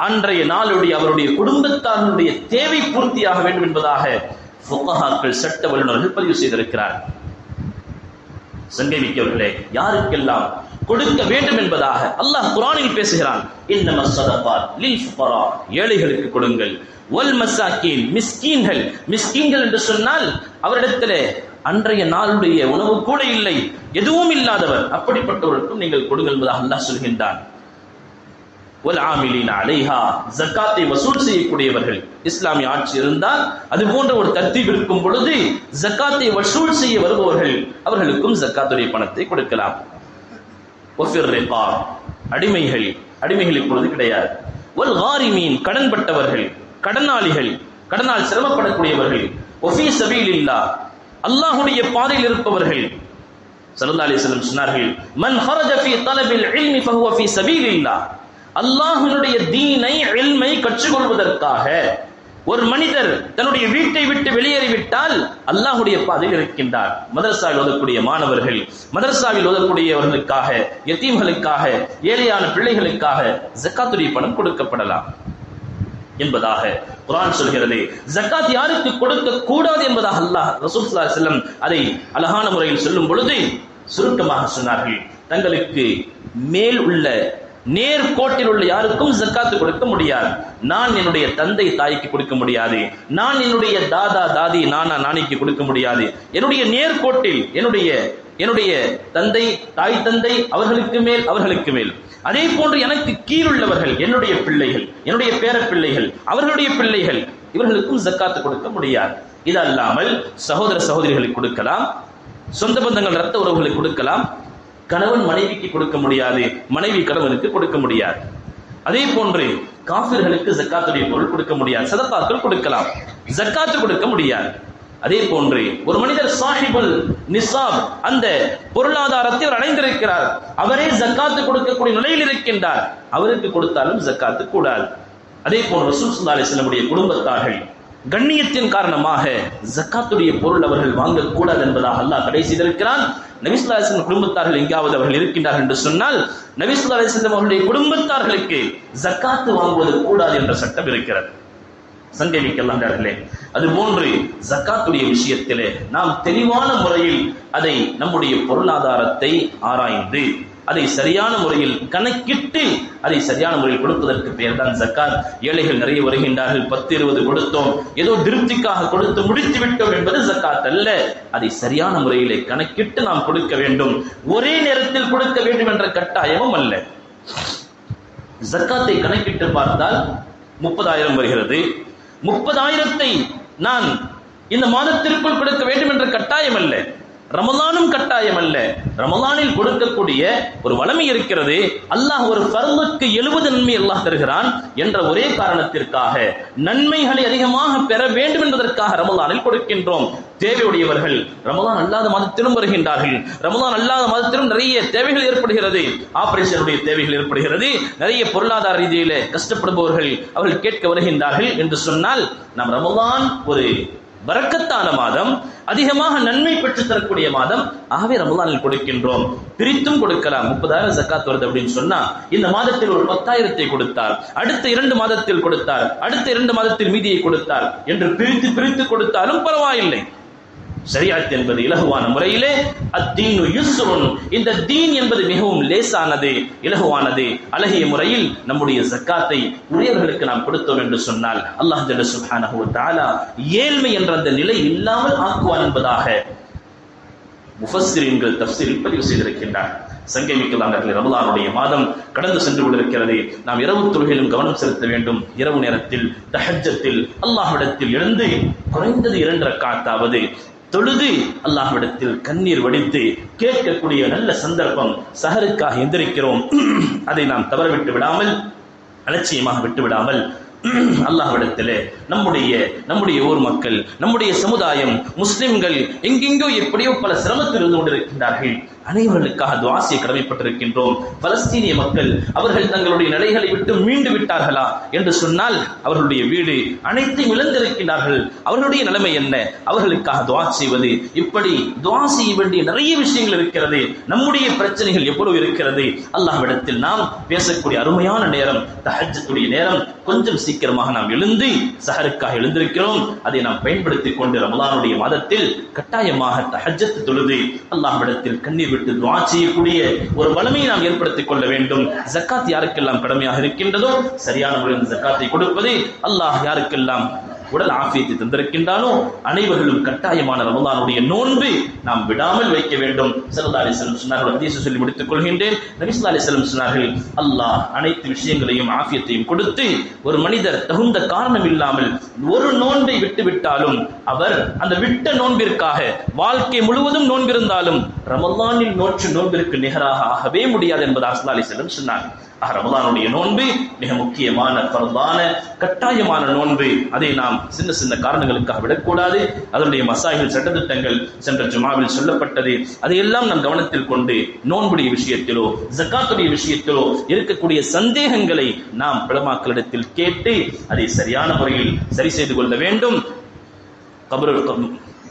S1: அன்றைய நாளுடைய அவருடைய குடும்பத்தாருடைய தேவை பூர்த்தியாக வேண்டும் என்பதாக ஃபுகஹாக்கள் சட்ட வல்லுநர்கள் பதிவு செய்திருக்கிறார்கள். சங்கமிக்கவர்களே, யாருக்கெல்லாம் கொடுக்க வேண்டும் என்பதாக அல்லாஹ் குர்ஆனில் பேசுகிறான். இன்னமஸ் ஸதகாத் லில் ஃபுகரா, ஏழைகளுக்கு கொடுங்கள், வல் மசாகீன், மிஸ்கீன்கள் என்று சொன்னால் அவரிடத்திலே அன்றைய நாளுடைய உணவு கூட இல்லை, எதுவும் இல்லாதவர், அப்படிப்பட்டவருக்கும் நீங்கள் கொடுங்கள் என்பதாக அல்லாஹ் சொல்கின்றான். வல் ஆமிலீன அலைஹா, ஜக்காத்தை வசூல் செய்யக்கூடியவர்கள். இஸ்லாமிய ஆட்சி இருந்தால் அது போன்ற ஒரு தர்த்தீப் இருக்கும் பொழுது ஜக்காத்தை வசூல் செய்ய வருபவர்கள் அவர்களுக்கும் ஜக்காத்துடைய பணத்தை கொடுக்கலாம். அடிமைகள் இப்பொழுது கிடையாது. வல் காரிமீன், கடன்பட்டவர்கள், கடனாளிகள், கடனால் சிரமப்படக்கூடியவர்கள். வஃபீ சபீலில்லாஹ், அல்லாஹ்வுடைய பாதையில் இருப்பவர்கள். ஸல்லல்லாஹு அலைஹி வஸல்லம் சொன்னார்கள், மன் ஹரஜ ஃபீ தலபில் இல்மி ஃபஹுவ ஃபீ சபீலில்லாஹ், அல்லாஹ்வுடைய தீனை இல்மை கற்றுக்கொள்வதற்காக ஒரு மனிதர் தன்னுடைய வீட்டை விட்டு வெளியேறிவிட்டால் அல்லாஹ்வுடைய பாதையில் இருக்கின்றார். மதரசாவில் ஓதக்கூடிய மாணவர்கள், மதரசாவில் ஓதக்கூடியவர்களுக்காக, யதீம்களுக்காக, ஏழையான பிள்ளைகளுக்காக ஜக்காத்துடைய பணம் கொடுக்கப்படலாம் என்பதாக குர்ஆன் சொல்கிறது. ஜக்காத் யாருக்கு கொடுக்க கூடாது என்பதாக அல்லாஹ் ரசூல் ஸல்லல்லாஹு அலைஹி வஸல்லம் அதை அழகான முறையில் சொல்லும் பொழுது சுருக்கமாக சொன்னார்கள், தங்களுக்கு மேல் உள்ள நேர்கோட்டில் உள்ள யாருக்கும் ஜக்காத்து கொடுக்க முடியாது. நான் என்னுடைய தந்தை தாய்க்கு கொடுக்க முடியாது, நான் என்னுடைய தாதா தாதி நானா நானிக்கு கொடுக்க முடியாது. என்னுடைய நேர்கோட்டில் என்னுடைய தந்தை தாய் தந்தை அவர்களுக்கு மேல் அதே போன்று எனக்கு கீழுள்ளவர்கள், என்னுடைய பிள்ளைகள், என்னுடைய பேர பிள்ளைகள், அவர்களுடைய பிள்ளைகள், இவர்களுக்கும் ஜக்காத்து கொடுக்க முடியாது. இது அல்லாமல் சகோதர சகோதரிகளுக்கு கொடுக்கலாம், சொந்த பந்தங்கள் இரத்த உறவுகளுக்கு கொடுக்கலாம். கணவன் மனைவிக்கு கொடுக்க முடியாது, மனைவி கணவனுக்கு கொடுக்க முடியாது. அதே போன்று காஃபிர்களுக்கு ஜக்காத்துடைய பொருள் கொடுக்க முடியாது. சதகாக்கள் கொடுக்கலாம், ஜக்காத்து கொடுக்க முடியாது. அதே போன்று ஒரு மனிதர் சாஹிபுல் நிசாப், அந்த பொருளாதாரத்தை அவர் அடைந்திருக்கிறார், அவரே ஜக்காத்து கொடுக்கக்கூடிய நிலையில் இருக்கின்றார், அவருக்கு கொடுத்தாலும் ஜக்காத்து கூடாது. அதே போன்று ரசூல் ஸல்லல்லாஹு அலைஹி வஸல்லம் குடும்பத்தார்கள் கண்ணியத்தின் காரணமாக ஜக்காத்துடைய பொருள் அவர்கள் வாங்கக்கூடாது என்பதாக அல்லாஹ் தடை செய்திருக்கிறான். நபி ஸல்லல்லாஹு அலைஹி வஸல்லம் குடும்பத்தார்கள் எங்காவது அவர்கள் இருக்கின்றார்கள் என்று சொன்னால் நபி ஸல்லல்லாஹு அலைஹி வஸல்லம் அவர்களுடைய குடும்பத்தார்களுக்கு ஜக்காத்து வாங்குவது கூடாது என்ற சட்டம் இருக்கிறது. சங்கமிக்கல்லார்களே, அதுபோன்று ஜக்காத்துடைய விஷயத்திலே நாம் தெளிவான முறையில் அதை நம்முடைய பொருளாதாரத்தை ஆராய்ந்து அதை சரியான முறையில் கணக்கிட்டு அதை சரியான முறையில் கொடுப்பதற்கு பெயர் தான் ஜக்காத். ஏழைகள் நிறைய வருகின்றார்கள், 10-20 கொடுத்தோம், ஏதோ திருப்திக்காக கொடுத்து முடித்து விட்டோம் என்பது ஜக்காத் அல்ல. அதை சரியான முறையிலே கணக்கிட்டு நாம் கொடுக்க வேண்டும். ஒரே நேரத்தில் கொடுக்க வேண்டும் என்ற கட்டாயமும் அல்ல. ஜக்காத்தை கணக்கிட்டு பார்த்தால் 30,000 வருகிறது. 30,000 நான் இந்த மாதத்திற்குள் கொடுக்க வேண்டும் என்ற கட்டாயம் அல்ல, ரமலானும் கட்டாயம் அல்ல. ரமலானில் கொடுக்கக்கூடிய ஒரு வளமை இருக்கிறது. அல்லாஹ் ஒரு ஃபர்லுக்கு 70 நன்மை அல்லாஹ் தருகிறான் என்ற ஒரே காரணத்திற்காக, நன்மைகளை அதிகமாக பெற வேண்டும் என்பதற்காக ரமலானில் கொடுக்கின்றோம். தேவையுடையவர்கள் ரமலான் அல்லாத மாதத்திலும் வருகின்றார்கள். ரமலான் அல்லாத மாதத்திலும் நிறைய தேவைகள் ஏற்படுகிறது, ஆபரேஷனுடைய தேவைகள் ஏற்படுகிறது, நிறைய பொருளாதார ரீதியில கஷ்டப்படுபவர்கள் அவர்கள் கேட்க வருகின்றார்கள் என்று சொன்னால், நாம் ரமலான் ஒரு பரக்கத்தான மாதம், அதிகமாக நன்மை பெற்று தரக்கூடிய மாதம், ஆகவே ரமலானில் கொடுக்கின்றோம். பிரித்தும் கொடுக்கலாம். 30,000 ஜக்காத் வருது அப்படின்னு சொன்னா இந்த மாதத்தில் ஒரு 10,000 கொடுத்தார், அடுத்த 2 மாதத்தில் கொடுத்தார், அடுத்த 2 மாதத்தில் மீதியை கொடுத்தார் என்று பிரித்து கொடுத்தாலும் பரவாயில்லை. ஷரியத் என்பது இலகுவான முறையிலே அத்தீனு யுஸ்ருன், இந்த தீன் என்பது மிகவும் லேசானது, இலகுவானது. அழகிய முறையில் நம்முடைய ஜக்காத்தை உரியவர்களுக்கு நாம் கொடுத்தோம் என்று சொன்னால் அல்லாஹ் ஜல்ல சுப்ஹானஹு வ தஆலா ஏழ்மை என்ற அந்த நிலை இல்லாமல் ஆக்குவான் என்பதாக முஃபஸ்ஸிரீன்கள் தஃப்ஸீரில் பதிவு செய்திருக்கின்றார். சங்கமிக்கலாங்களே, ரமலானுடைய மாதம் கடந்து சென்று கொண்டிருக்கிறது. நாம் இரவு தொழுகையிலும் கவனம் செலுத்த வேண்டும். இரவு நேரத்தில் தஹஜ்ஜத்தில் அல்லாஹ்விடத்தில் எழுந்து குறைந்தது 2 ரக்காத்தாவது தொழுது அல்லாஹ்விடத்தில் கண்ணீர் வடித்து கேட்கக்கூடிய நல்ல சந்தர்ப்பம். சஹருக்காக எந்திரிக்கிறோம், அதை நாம் தவறவிட்டு விடாமல், அலட்சியமாக விட்டு விடாமல் அல்லாஹ்விடத்திலே நம்முடைய ஊர் மக்கள், நம்முடைய சமுதாயம், முஸ்லிம்கள் எங்கெங்கோ எப்படியோ பல சிரமத்தில் இருந்து கொண்டிருக்கின்றார்கள். அனைவர்களுக்காக துஆ செய்ய கடமைப்பட்டிருக்கின்றோம். பலஸ்தீனிய மக்கள் அவர்கள் தங்களுடைய நிலைகளை விட்டு மீண்டு விட்டார்களா என்று சொன்னால் அவர்களுடைய வீடு அனைத்தையும் இழந்திருக்கிறார்கள். அவர்களுடைய நிலைமை என்ன? அவர்களுக்காக துஆ செய்வது, இப்படி துஆ செய்ய வேண்டிய நிறைய விஷயங்கள் இருக்கிறது. நம்முடைய பிரச்சனைகள் எவ்வளவு இருக்கிறது. அல்லாஹ்விடத்தில் நாம் பேசக்கூடிய அருமையான நேரம் தஹஜ்ஜுடைய நேரம். கொஞ்சம் சீக்கிரமாக நாம் எழுந்து சஹருக்காக எழுந்திருக்கிறோம், அதை நாம் பயன்படுத்திக் கொண்டு ரமலானுடைய மாதத்தில் கட்டாயமாக தஹஜ்ஜத் தொழுது அல்லாஹ்விடத்தில் கண்ணீர் விட்டு துஆ செய்யக்கூடிய ஒரு வளமையை நாம் ஏற்படுத்திக் கொள்ள வேண்டும். ஜக்காத் யாருக்கெல்லாம் கடமையாக இருக்கின்றதோ சரியான முறையில் ஜக்காத்தை கொடுப்பது, அல்லாஹ் யாருக்கெல்லாம் உடல் ஆஃபியத்தை தந்திருக்கின்றானோ அனைவர்களும் கட்டாயமான ரமலானுடைய நோன்பு நாம் விடாமல் வைக்க வேண்டும். ஸல்லல்லாஹு அலைஹி வஸல்லம் சொன்னார்கள், ஹதீஸ் சொல்லி முடித்துக் கொள்கின்றேன். நபி ஸல்லல்லாஹு அலைஹி வஸல்லம் சொன்னார்கள், அல்லாஹ் அனைத்து விஷயங்களையும் ஆஃபியத்தையும் கொடுத்து ஒரு மனிதர் தகுந்த காரணம் இல்லாமல் ஒரு நோன்பை விட்டு விட்டாலும் அவர் அந்த விட்ட நோன்பிற்காக வாழ்க்கை முழுவதும் நோன்பிருந்தாலும் ரமலானில் நோற்று நோன்பிற்கு நிகராக ஆகவே முடியாது என்பதாக ஸல்லல்லாஹு அலைஹி வஸல்லம் சொன்னார்கள். ரமலானுடைய நோன்பு மிக முக்கியமான ஃபர்தான கட்டாயமான நோன்பு. அதை நாம் சின்ன சின்ன காரணங்களுக்காக விடக்கூடாது. அதனுடைய மசாயில் சட்டத்திட்டங்கள் சென்ற ஜுமாவில் சொல்லப்பட்டது. அதையெல்லாம் நாம் கவனத்தில் கொண்டு நோன்புடைய விஷயத்திலோ ஜக்காத்துடைய விஷயத்திலோ இருக்கக்கூடிய சந்தேகங்களை நாம் உலமாக்களிடத்தில் கேட்டு அதை சரியான முறையில் சரி செய்து கொள்ள வேண்டும்.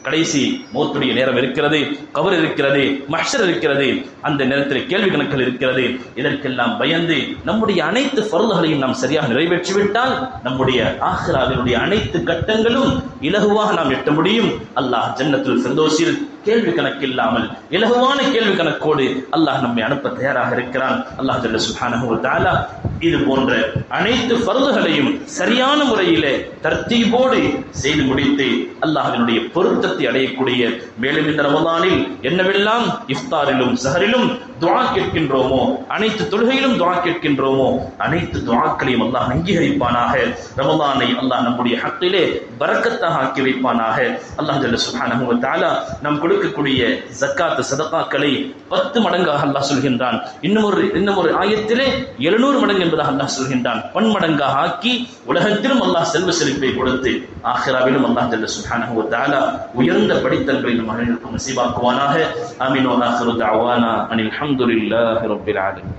S1: கடைசி மௌத்துடைய நேரம் இருக்கிறது, கபர் இருக்கிறது, மஹ்ஷர் இருக்கிறது, அந்த நேரத்தில் கேள்வி கணக்குகள் இருக்கிறது. இதற்கெல்லாம் பயந்து நம்முடைய அனைத்து ஃபர்துகளையும் நாம் சரியாக நிறைவேற்றிவிட்டால் நம்முடைய ஆখিরাவினுடைய அனைத்து கட்டங்களும் இலகுவாக நாம் எட்ட முடியும். அல்லாஹ் ஜன்னத்துல் ஃபிர்தௌஸில் கேள்வி கணக்கில்லாமல் இலகுவான கேள்வி கணக்கோடு அல்லாஹ் நம்மை அனுப்ப தயாராக இருக்கிறான். அல்லாஹ் ஜல்ல சுப்ஹானஹு வ தஆலா இது போன்ற அனைத்து ஃபர்துகளையும் சரியான முறையிலே தர்த்தீபோடு செய்து முடித்து அல்லாஹ்வினுடைய பொருத்தத்தை அடையக்கூடிய, மேலும் இந்த ரமலானில் என்னவெல்லாம் இஃப்தாரிலும் சஹரிலும் துஆ கேட்கின்றோமோ, அனைத்து தொழுகையிலும் துஆ கேட்கின்றோமோ, அனைத்து துஆக்களையும் அல்லாஹ் அங்கீகரிப்பானாக. ரமலானை அல்லாஹ் நம்முடைய ஹக்கிலே பரக்கத்தாக ஆக்கி வைப்பானாக. அல்லாஹ் ஜல்ல சுப்ஹானஹு வ தஆலா நாம் கொடுக்கக்கூடிய ஜக்காத் சதகாக்களை 10 மடங்காக அல்லாஹ் சொல்கின்றான். இன்னும் ஒரு ஆயத்திலே 700 மடங்கு என்பதாக அல்லாஹ் சொல்கின்றான். பன்மடங்காக ஆக்கி உலகத்திலும் அல்லாஹ் செல்வ செழிப்பை கொடுத்து ஆখিরাவிலும் அல்லாஹ் ஜல்ல சுப்ஹானஹு வ தஆலா உயர்ந்த படித்தல்களை நம் அனைவருக்கும் நசீபாக்குவானாக. ஆமீன். வ ஆகிரு தஅவானா அனில் ஹம்துலில்லாஹி ரப்பில் ஆலமீன்.